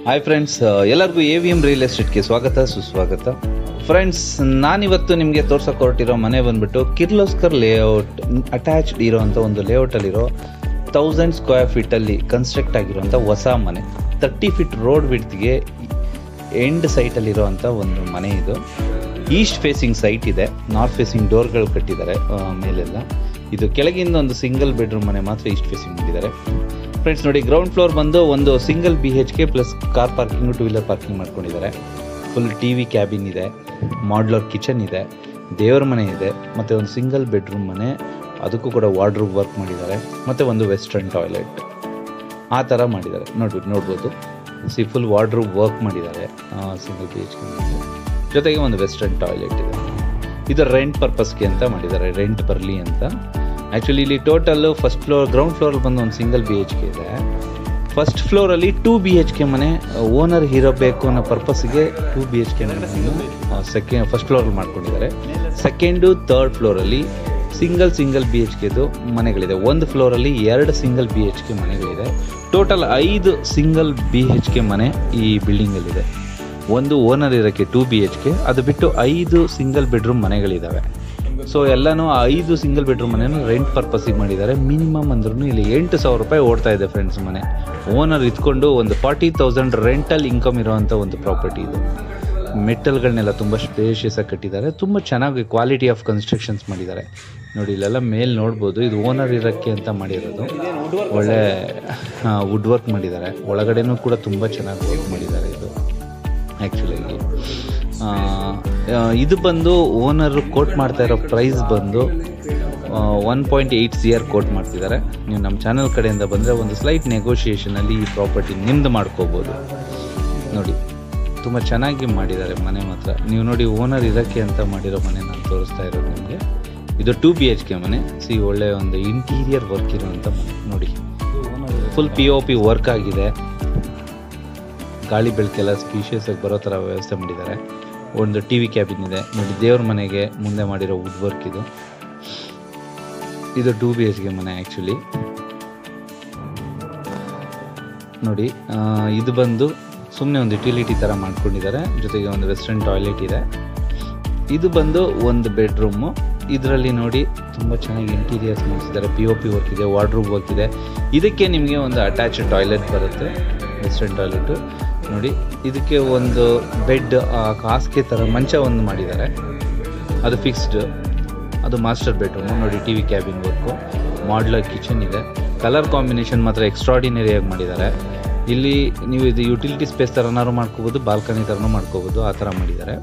Hi friends, ಎಲ್ಲರಿಗೂ AVM real ಎಸ್ಟೇಟ್ಗೆ ಸ್ವಾಗತ ಸುಸ್ವಾಗತ. ಫ್ರೆಂಡ್ಸ್, ನಾನಿವತ್ತು ನಿಮಗೆ ತೋರ್ಸಕ್ಕೆ ಹೊರಟಿರೋ ಮನೆ ಬಂದ್ಬಿಟ್ಟು ಕಿರ್ಲೋಸ್ಕರ್ ಲೇಔಟ್ ಅಟ್ಯಾಚ್ಡ್ ಇರೋವಂಥ ಒಂದು ಲೇಔಟಲ್ಲಿರೋ 1000 ಸ್ಕ್ವೇರ್ ಫೀಟಲ್ಲಿ ಕನ್ಸ್ಟ್ರಕ್ಟ್ ಆಗಿರೋಂಥ ಹೊಸ ಮನೆ. 30 ಫೀಟ್ ರೋಡ್ ವಿಡ್ತ್ಗೆ ಎಂಡ್ ಸೈಟಲ್ಲಿರೋವಂಥ ಒಂದು ಮನೆ. ಇದು ಈಸ್ಟ್ ಫೇಸಿಂಗ್ ಸೈಟ್ ಇದೆ, ನಾರ್ತ್ ಫೇಸಿಂಗ್ ಡೋರ್ಗಳು ಕಟ್ಟಿದ್ದಾರೆ ಮೇಲೆಲ್ಲ. ಇದು ಕೆಳಗಿಂದ ಒಂದು ಸಿಂಗಲ್ ಬೆಡ್ರೂಮ್ ಮನೆ ಮಾತ್ರ ಈಸ್ಟ್ ಫೇಸಿಂಗ್ ಮಾಡಿದ್ದಾರೆ. ಫ್ರೆಂಡ್ಸ್ ನೋಡಿ, ಗ್ರೌಂಡ್ ಫ್ಲೋರ್ ಬಂದು ಒಂದು single BHK plus car parking, 2 wheeler parking ಮಾಡ್ಕೊಂಡಿದ್ದಾರೆ. ಫುಲ್ TV ಕ್ಯಾಬಿನ್ ಇದೆ, ಮಾಡ್ಯುಲರ್ ಕಿಚನ್ ಇದೆ, ದೇವರ ಮನೆ ಇದೆ, ಮತ್ತು ಒಂದು ಸಿಂಗಲ್ ಬೆಡ್ರೂಮ್ ಮನೆ, ಅದಕ್ಕೂ ಕೂಡ ವಾರ್ಡ್ರೋಬ್ ವರ್ಕ್ ಮಾಡಿದ್ದಾರೆ, ಮತ್ತು ಒಂದು ವೆಸ್ಟರ್ನ್ ಟಾಯ್ಲೆಟ್ ಆ ಥರ ಮಾಡಿದ್ದಾರೆ. ನೋಡ್ಬೋದು ಫುಲ್ ವಾರ್ಡ್ರೋಬ್ ವರ್ಕ್ ಮಾಡಿದ್ದಾರೆ ಸಿಂಗಲ್ BHK ಜೊತೆಗೆ ಒಂದು ವೆಸ್ಟರ್ನ್ ಟಾಯ್ಲೆಟ್ ಇದೆ. ಇದು ರೆಂಟ್ ಪರ್ಪಸ್ಗೆ ಅಂತ ಮಾಡಿದ್ದಾರೆ, ರೆಂಟ್ ಬರಲಿ ಅಂತ. ಆ್ಯಕ್ಚುಲಿ ಇಲ್ಲಿ ಟೋಟಲ್ಲು ಫಸ್ಟ್ ಫ್ಲೋರ್, ಗ್ರೌಂಡ್ ಫ್ಲೋರಲ್ಲಿ ಬಂದು ಒಂದು ಸಿಂಗಲ್ BHK ಇದೆ. ಫಸ್ಟ್ ಫ್ಲೋರಲ್ಲಿ 2 BHK ಮನೆ ಓನರ್ ಇರಬೇಕು ಅನ್ನೋ ಪರ್ಪಸ್ಗೆ 2 BHK ಮನೆ ಫಸ್ಟ್ ಫ್ಲೋರಲ್ಲಿ ಮಾಡ್ಕೊಂಡಿದ್ದಾರೆ. ಸೆಕೆಂಡು, ಥರ್ಡ್ ಫ್ಲೋರಲ್ಲಿ ಸಿಂಗಲ್ BHKದು ಮನೆಗಳಿದೆ. ಒಂದು ಫ್ಲೋರಲ್ಲಿ 2 ಸಿಂಗಲ್ BHK ಮನೆಗಳಿದೆ. ಟೋಟಲ್ 5 ಸಿಂಗಲ್ BHK ಮನೆ ಈ ಬಿಲ್ಡಿಂಗಲ್ಲಿದೆ. ಒಂದು ಓನರ್ ಇರೋಕ್ಕೆ 2 BHK, ಅದು ಬಿಟ್ಟು 5 ಸಿಂಗಲ್ ಬೆಡ್ರೂಮ್ ಮನೆಗಳಿದ್ದಾವೆ. ಸೊ ಎಲ್ಲನೂ 5 ಸಿಂಗಲ್ ಬೆಡ್ರೂಮ್ ಮನೆಯನ್ನು ರೆಂಟ್ ಪರ್ಪಸ್ಸಿಗೆ ಮಾಡಿದ್ದಾರೆ. ಮಿನಿಮಮ್ ಅಂದ್ರೂ ಇಲ್ಲಿ 8,000 ರೂಪಾಯಿ ಓಡ್ತಾ ಇದೆ ಫ್ರೆಂಡ್ಸ್ ಮನೆ. ಓನರ್ ಇದ್ಕೊಂಡು ಒಂದು 40,000 ರೆಂಟಲ್ ಇನ್ಕಮ್ ಇರೋವಂಥ ಒಂದು ಪ್ರಾಪರ್ಟಿ ಇದು. ಮೆಟಲ್ಗಳನ್ನೆಲ್ಲ ತುಂಬ ಸ್ಪೇಷಿಯಸ್ ಆಗಿ ಕಟ್ಟಿದ್ದಾರೆ. ತುಂಬ ಚೆನ್ನಾಗಿ ಕ್ವಾಲಿಟಿ ಆಫ್ ಕನ್ಸ್ಟ್ರಕ್ಷನ್ಸ್ ಮಾಡಿದ್ದಾರೆ. ನೋಡಿ, ಇಲ್ಲೆಲ್ಲ ಮೇಲೆ ನೋಡ್ಬೋದು, ಇದು ಓನರ್ ಇರೋಕ್ಕೆ ಅಂತ ಮಾಡಿರೋದು. ಒಳ್ಳೆ ವುಡ್ ವರ್ಕ್ ಮಾಡಿದ್ದಾರೆ. ಒಳಗಡೆನೂ ಕೂಡ ತುಂಬ ಚೆನ್ನಾಗಿ ವರ್ಕ್ ಮಾಡಿದ್ದಾರೆ. ಇದು ಆ್ಯಕ್ಚುಲಿ ಇದು ಬಂದು ಓನರು ಕೋಟ್ ಮಾಡ್ತಾ ಇರೋ ಪ್ರೈಸ್ ಬಂದು 1.8 CR ಕೋಟ್ ಮಾಡ್ತಿದ್ದಾರೆ. ನೀವು ನಮ್ಮ ಚಾನಲ್ ಕಡೆಯಿಂದ ಬಂದರೆ ಒಂದು ಸ್ಲೈಟ್ ನೆಗೋಷಿಯೇಷನಲ್ಲಿ ಈ ಪ್ರಾಪರ್ಟಿ ನಿಮ್ದು ಮಾಡ್ಕೋಬೋದು. ನೋಡಿ, ತುಂಬ ಚೆನ್ನಾಗಿ ಮಾಡಿದ್ದಾರೆ ಮನೆ ಮಾತ್ರ. ನೀವು ನೋಡಿ, ಓನರ್ ಇರೋಕ್ಕೆ ಅಂತ ಮಾಡಿರೋ ಮನೆ ನಾನು ತೋರಿಸ್ತಾ ಇರೋದು ನಿಮಗೆ. ಇದು 2 BHK ಮನೆ. ಒಳ್ಳೆ ಒಂದು ಇಂಟೀರಿಯರ್ ವರ್ಕ್ ಇರುವಂಥ ಮನೆ. ನೋಡಿ, ಫುಲ್ POP ವರ್ಕ್ ಆಗಿದೆ. ಗಾಳಿ ಬೆಳಕೆಲ್ಲ ಸ್ಪೀಷಿಯಸ್ ಆಗಿ ಬರೋ ಥರ ವ್ಯವಸ್ಥೆ ಮಾಡಿದ್ದಾರೆ. ಒಂದು TV ಕ್ಯಾಬಿನ್ ಇದೆ. ನೋಡಿ, ದೇವ್ರ ಮನೆಗೆ ಮುಂದೆ ಮಾಡಿರೋ ವುಡ್ ವರ್ಕ್ ಇದು. ಇದು 2 BHK ಮನೆ ಆ್ಯಕ್ಚುಲಿ. ನೋಡಿ, ಇದು ಬಂದು ಸುಮ್ಮನೆ ಒಂದು ಯುಟಿಲಿಟಿ ಥರ ಮಾಡ್ಕೊಂಡಿದ್ದಾರೆ. ಜೊತೆಗೆ ಒಂದು ವೆಸ್ಟರ್ನ್ ಟಾಯ್ಲೆಟ್ ಇದೆ. ಇದು ಬಂದು ಒಂದು ಬೆಡ್ರೂಮು. ಇದರಲ್ಲಿ ನೋಡಿ, ತುಂಬ ಚೆನ್ನಾಗಿ ಇಂಟೀರಿಯರ್ಸ್ ಮಾಡಿಸಿದ್ದಾರೆ. POP ವರ್ಕ್ ಇದೆ, ವಾರ್ಡ್ರೋಬ್ ವರ್ಕ್ ಇದೆ. ಇದಕ್ಕೆ ನಿಮಗೆ ಒಂದು ಅಟ್ಯಾಚ್ಡ್ ಟಾಯ್ಲೆಟ್ ಬರುತ್ತೆ, ವೆಸ್ಟರ್ನ್ ಟಾಯ್ಲೆಟು. ನೋಡಿ, ಇದಕ್ಕೆ ಒಂದು ಬೆಡ್, ಹಾಸಿಗೆ ಥರ ಮಂಚ ಒಂದು ಮಾಡಿದ್ದಾರೆ, ಅದು ಫಿಕ್ಸ್ಡ್. ಅದು ಮಾಸ್ಟರ್ ಬೆಡ್ರೂಮು. ನೋಡಿ, TV cabin work, modular kitchen ಇದೆ. ಕಲರ್ ಕಾಂಬಿನೇಷನ್ ಮಾತ್ರ ಎಕ್ಸ್ಟ್ರಾಡಿನರಿಯಾಗಿ ಮಾಡಿದ್ದಾರೆ. ಇಲ್ಲಿ ನೀವು ಇದು ಯುಟಿಲಿಟಿ ಸ್ಪೇಸ್ ಥರನಾರು ಮಾಡ್ಕೋಬೋದು, ಬಾಲ್ಕನಿ ಥರನೂ ಮಾಡ್ಕೋಬೋದು, ಆ ಥರ ಮಾಡಿದ್ದಾರೆ.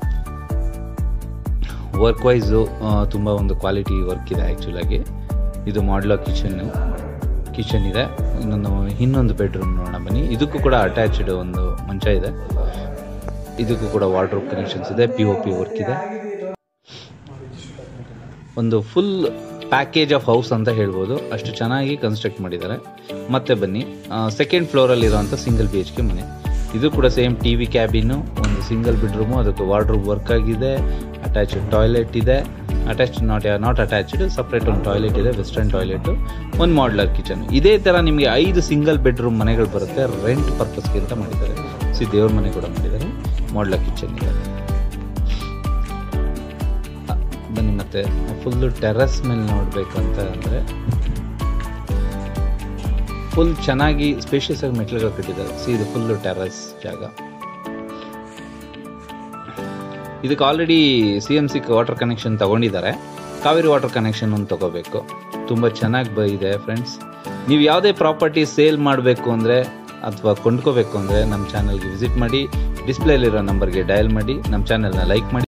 ವರ್ಕ್ ವೈಸು ತುಂಬ ಒಂದು ಕ್ವಾಲಿಟಿ ವರ್ಕ್ ಇದೆ ಆ್ಯಕ್ಚುಲಾಗಿ. ಇದು ಮಾಡ್ಯುಲರ್ ಕಿಚನ್ ಇದೆ. ಇನ್ನೊಂದು ಬೆಡ್ರೂಮ್ ನೋಡೋಣ ಬನ್ನಿ. ಇದಕ್ಕೂ ಕೂಡ ಅಟ್ಯಾಚ್ಡ್ ಒಂದು ಮಂಚ ಇದೆ. ಇದಕ್ಕೂ ಕೂಡ ವಾರ್ಡ್ರೋಬ್ ಕನೆಕ್ಷನ್ಸ್ ಇದೆ, POP ವರ್ಕ್ ಇದೆ. ಒಂದು ಫುಲ್ ಪ್ಯಾಕೇಜ್ ಆಫ್ ಹೌಸ್ ಅಂತ ಹೇಳ್ಬೋದು, ಅಷ್ಟು ಚೆನ್ನಾಗಿ ಕನ್ಸ್ಟ್ರಕ್ಟ್ ಮಾಡಿದ್ದಾರೆ. ಮತ್ತೆ ಬನ್ನಿ, ಸೆಕೆಂಡ್ ಫ್ಲೋರಲ್ಲಿರೋಂಥ ಸಿಂಗಲ್ BHK ಮನೆ. ಇದು ಕೂಡ ಸೇಮ್ TV ಕ್ಯಾಬಿನು, ಒಂದು ಸಿಂಗಲ್ ಬೆಡ್ರೂಮು, ಅದಕ್ಕೆ ವಾರ್ಡ್ರೋಬ್ ವರ್ಕ್ ಆಗಿದೆ, ಅಟ್ಯಾಚ್ಡ್ ಟಾಯ್ಲೆಟ್ ಇದೆ. ಅಟ್ಯಾಚ್ಡ್ ನಾಟ್ ಅಟ್ಯಾಚ್ಡ್, ಸಪ್ರೇಟ್ ಒಂದು ಟಾಯ್ಲೆಟ್ ಇದೆ, ವೆಸ್ಟರ್ನ್ ಟಾಯ್ಲೆಟು, ಒಂದು ಮಾಡ್ಯುಲರ್ ಕಿಚನ್. ಇದೇ ಥರ ನಿಮಗೆ 5 ಸಿಂಗಲ್ ಬೆಡ್ರೂಮ್ ಮನೆಗಳು ಬರುತ್ತೆ, ರೆಂಟ್ ಪರ್ಪಸ್ಗೆ ಅಂತ ಮಾಡಿದ್ದಾರೆ. ದೇವ್ರ ಮನೆ ಕೂಡ ಮಾಡಿದ್ದಾರೆ, ಮಾಡ್ಯುಲರ್ ಕಿಚನ್ ಇದೆ. ಬನ್ನಿ, ಮತ್ತೆ ಫುಲ್ಲು ಟೆರ್ರಸ್ ಮೇಲೆ ನೋಡಬೇಕಂತ ಅಂದರೆ ಫುಲ್ ಚೆನ್ನಾಗಿ ಸ್ಪೇಷಿಯಸ್ ಆಗಿ ಮೆಟ್ಲುಗಳು ಕಟ್ಟಿದ್ದಾರೆ. ಇದು ಫುಲ್ಲು ಟೆರ್ರಸ್ ಜಾಗ. ಇದಕ್ಕೆ ಆಲ್ರೆಡಿ CMC ವಾಟರ್ ಕನೆಕ್ಷನ್ ತಗೊಂಡಿದ್ದಾರೆ. ಕಾವೇರಿ ವಾಟರ್ ಕನೆಕ್ಷನ್ ಒಂದು ತಗೋಬೇಕು. ತುಂಬ ಚೆನ್ನಾಗಿ ಇದೆ ಫ್ರೆಂಡ್ಸ್. ನೀವು ಯಾವುದೇ ಪ್ರಾಪರ್ಟಿ ಸೇಲ್ ಮಾಡಬೇಕು ಅಂದರೆ ಅಥವಾ ಕೊಂಡ್ಕೋಬೇಕು ಅಂದರೆ ನಮ್ಮ ಚಾನಲ್ಗೆ ವಿಸಿಟ್ ಮಾಡಿ, ಡಿಸ್ಪ್ಲೇಲಿರೋ ನಂಬರ್ಗೆ ಡಯಲ್ ಮಾಡಿ, ನಮ್ಮ ಚಾನಲ್ನ ಲೈಕ್ ಮಾಡಿ.